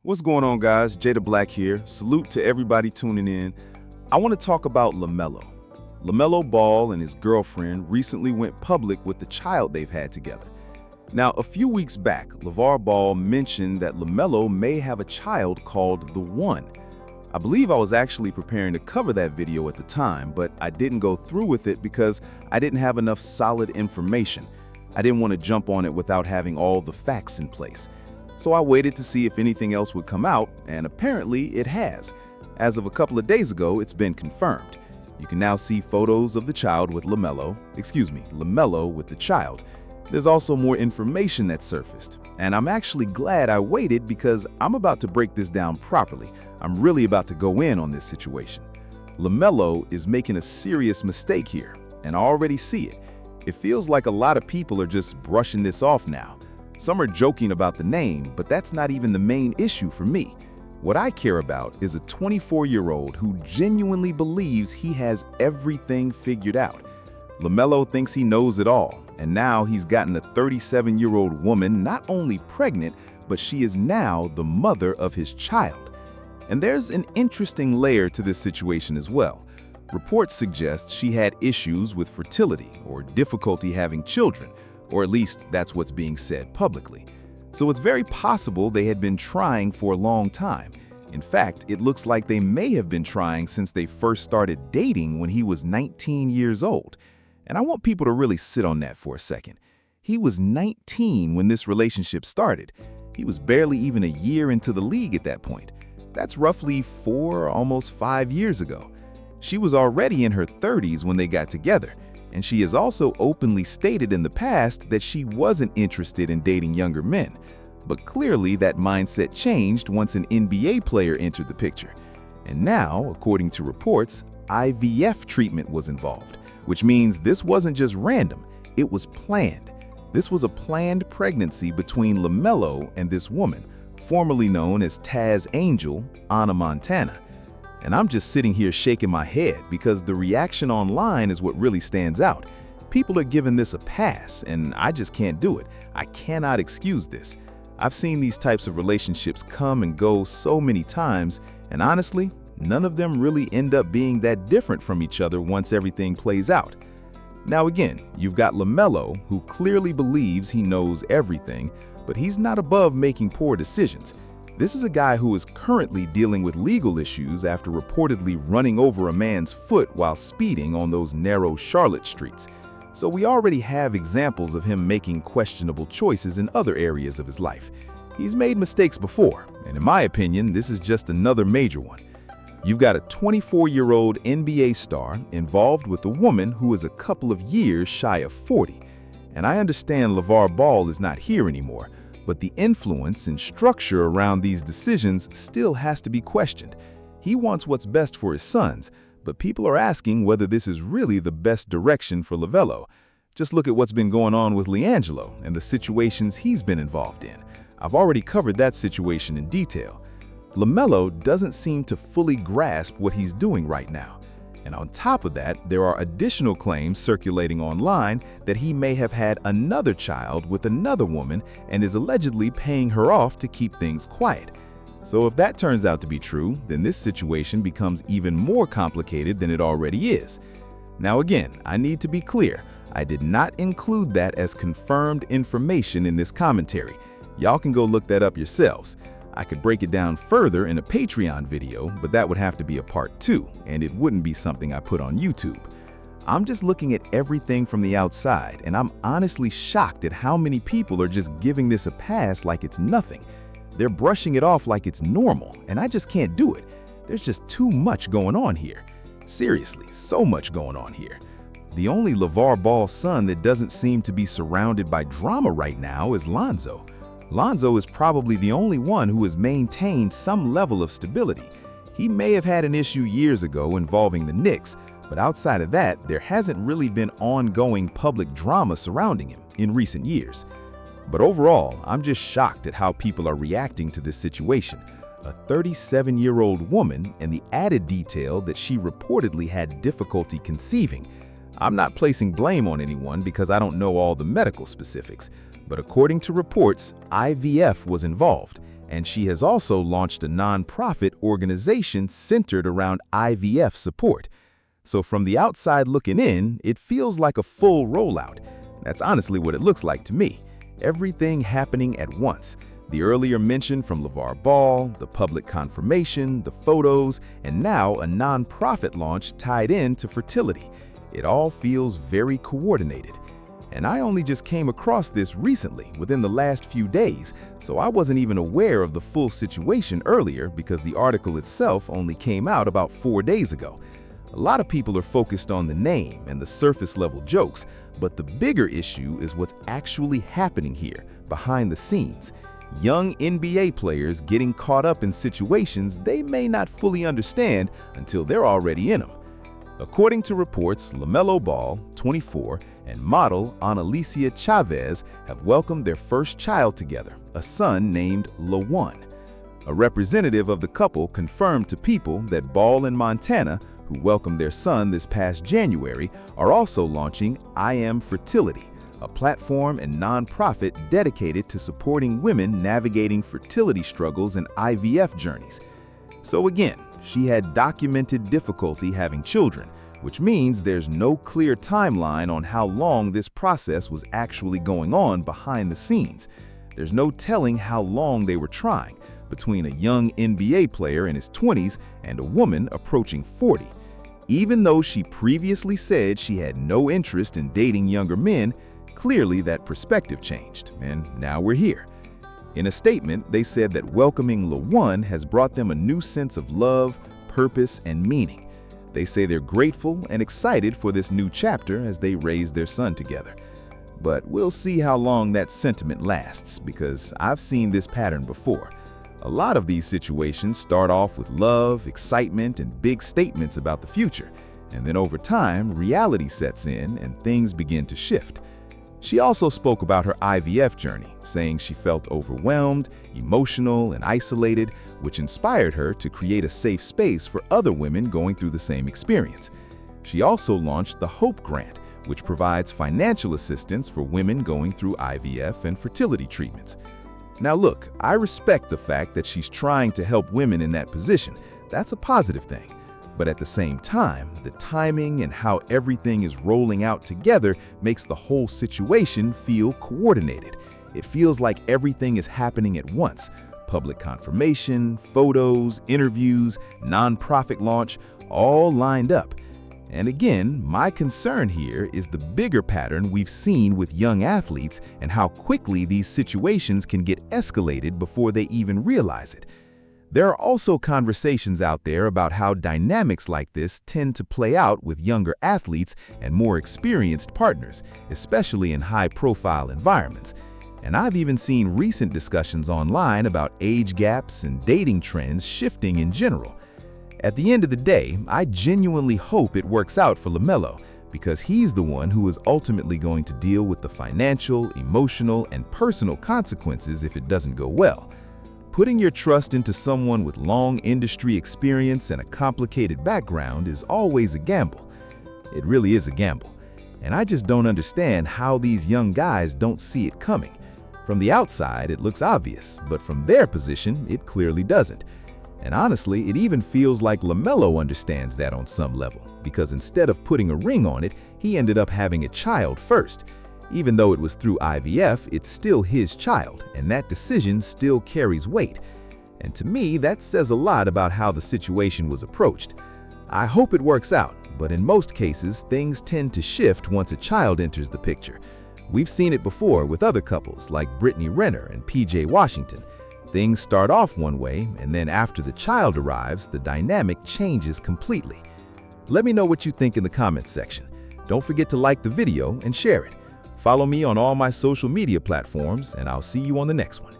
What's going on, guys? Jada Black here. Salute to everybody tuning in. I want to talk about LaMelo. LaMelo Ball and his girlfriend recently went public with the child they've had together. Now, a few weeks back, LaVar Ball mentioned that LaMelo may have a child called The One. I believe I was actually preparing to cover that video at the time, but I didn't go through with it because I didn't have enough solid information. I didn't want to jump on it without having all the facts in place. So I waited to see if anything else would come out, and apparently it has. As of a couple of days ago, it's been confirmed. You can now see photos of the child with LaMelo with the child. There's also more information that surfaced, and I'm actually glad I waited because I'm about to break this down properly. I'm really about to go in on this situation. LaMelo is making a serious mistake here, and I already see it. It feels like a lot of people are just brushing this off now. Some are joking about the name, but that's not even the main issue for me. What I care about is a 24-year-old who genuinely believes he has everything figured out. LaMelo thinks he knows it all, and now he's gotten a 37-year-old woman not only pregnant, but she is now the mother of his child. And there's an interesting layer to this situation as well. Reports suggest she had issues with fertility or difficulty having children, or at least that's what's being said publicly. So it's very possible they had been trying for a long time. In fact, it looks like they may have been trying since they first started dating when he was 19 years old. And I want people to really sit on that for a second. He was 19 when this relationship started. He was barely even a year into the league at that point. That's roughly 4, almost 5 years ago. She was already in her 30s when they got together. And she has also openly stated in the past that she wasn't interested in dating younger men. But clearly that mindset changed once an NBA player entered the picture. And now, according to reports, IVF treatment was involved, which means this wasn't just random, it was planned. This was a planned pregnancy between LaMelo and this woman, formerly known as Taz Angel, Anna Montana. And I'm just sitting here shaking my head because the reaction online is what really stands out. People are giving this a pass, and I just can't do it. I cannot excuse this. I've seen these types of relationships come and go so many times, and honestly, none of them really end up being that different from each other once everything plays out. Now again, you've got LaMelo, who clearly believes he knows everything, but he's not above making poor decisions. This is a guy who is currently dealing with legal issues after reportedly running over a man's foot while speeding on those narrow Charlotte streets. So we already have examples of him making questionable choices in other areas of his life. He's made mistakes before, and in my opinion, this is just another major one. You've got a 24-year-old NBA star involved with a woman who is a couple of years shy of 40. And I understand LaVar Ball is not here anymore, but the influence and structure around these decisions still has to be questioned. He wants what's best for his sons, but people are asking whether this is really the best direction for LaMelo. Just look at what's been going on with LiAngelo and the situations he's been involved in. I've already covered that situation in detail. LaMelo doesn't seem to fully grasp what he's doing right now. And on top of that, there are additional claims circulating online that he may have had another child with another woman and is allegedly paying her off to keep things quiet. So if that turns out to be true, then this situation becomes even more complicated than it already is. Now again, I need to be clear, I did not include that as confirmed information in this commentary. Y'all can go look that up yourselves. I could break it down further in a Patreon video, but that would have to be a part 2, and it wouldn't be something I put on YouTube. I'm just looking at everything from the outside, and I'm honestly shocked at how many people are just giving this a pass like it's nothing. They're brushing it off like it's normal, and I just can't do it. There's just too much going on here. Seriously, so much going on here. The only LaVar Ball son that doesn't seem to be surrounded by drama right now is Lonzo. Lonzo is probably the only one who has maintained some level of stability. He may have had an issue years ago involving the Knicks, but outside of that, there hasn't really been ongoing public drama surrounding him in recent years. But overall, I'm just shocked at how people are reacting to this situation. A 37-year-old woman, and the added detail that she reportedly had difficulty conceiving. I'm not placing blame on anyone because I don't know all the medical specifics. But according to reports, IVF was involved, and she has also launched a nonprofit organization centered around IVF support. So from the outside looking in, it feels like a full rollout. That's honestly what it looks like to me. Everything happening at once. The earlier mention from LeVar Ball, the public confirmation, the photos, and now a nonprofit launch tied into fertility. It all feels very coordinated. And I only just came across this recently, within the last few days, so I wasn't even aware of the full situation earlier because the article itself only came out about 4 days ago. A lot of people are focused on the name and the surface-level jokes, but the bigger issue is what's actually happening here, behind the scenes. Young NBA players getting caught up in situations they may not fully understand until they're already in them. According to reports, LaMelo Ball, 24, and model Analicia Chavez have welcomed their first child together, a son named LaJuan. A representative of the couple confirmed to People that Ball and Montana, who welcomed their son this past January, are also launching I Am Fertility, a platform and nonprofit dedicated to supporting women navigating fertility struggles and IVF journeys. So again, she had documented difficulty having children, which means there's no clear timeline on how long this process was actually going on behind the scenes. There's no telling how long they were trying, between a young NBA player in his 20s and a woman approaching 40. Even though she previously said she had no interest in dating younger men, clearly that perspective changed, and now we're here. In a statement, they said that welcoming LaJuan has brought them a new sense of love, purpose, and meaning. They say they're grateful and excited for this new chapter as they raise their son together. But we'll see how long that sentiment lasts, because I've seen this pattern before. A lot of these situations start off with love, excitement, and big statements about the future, and then over time, reality sets in and things begin to shift. She also spoke about her IVF journey, saying she felt overwhelmed, emotional, and isolated, which inspired her to create a safe space for other women going through the same experience. She also launched the Hope Grant, which provides financial assistance for women going through IVF and fertility treatments. Now look, I respect the fact that she's trying to help women in that position. That's a positive thing. But at the same time, the timing and how everything is rolling out together makes the whole situation feel coordinated. It feels like everything is happening at once. Public confirmation, photos, interviews, nonprofit launch, all lined up. And again, my concern here is the bigger pattern we've seen with young athletes and how quickly these situations can get escalated before they even realize it. There are also conversations out there about how dynamics like this tend to play out with younger athletes and more experienced partners, especially in high-profile environments. And I've even seen recent discussions online about age gaps and dating trends shifting in general. At the end of the day, I genuinely hope it works out for LaMelo, because he's the one who is ultimately going to deal with the financial, emotional, and personal consequences if it doesn't go well. Putting your trust into someone with long industry experience and a complicated background is always a gamble. It really is a gamble. And I just don't understand how these young guys don't see it coming. From the outside, it looks obvious, but from their position, it clearly doesn't. And honestly, it even feels like LaMelo understands that on some level, because instead of putting a ring on it, he ended up having a child first. Even though it was through IVF, it's still his child, and that decision still carries weight. And to me, that says a lot about how the situation was approached. I hope it works out, but in most cases, things tend to shift once a child enters the picture. We've seen it before with other couples like Brittany Renner and PJ Washington. Things start off one way, and then after the child arrives, the dynamic changes completely. Let me know what you think in the comments section. Don't forget to like the video and share it. Follow me on all my social media platforms, and I'll see you on the next one.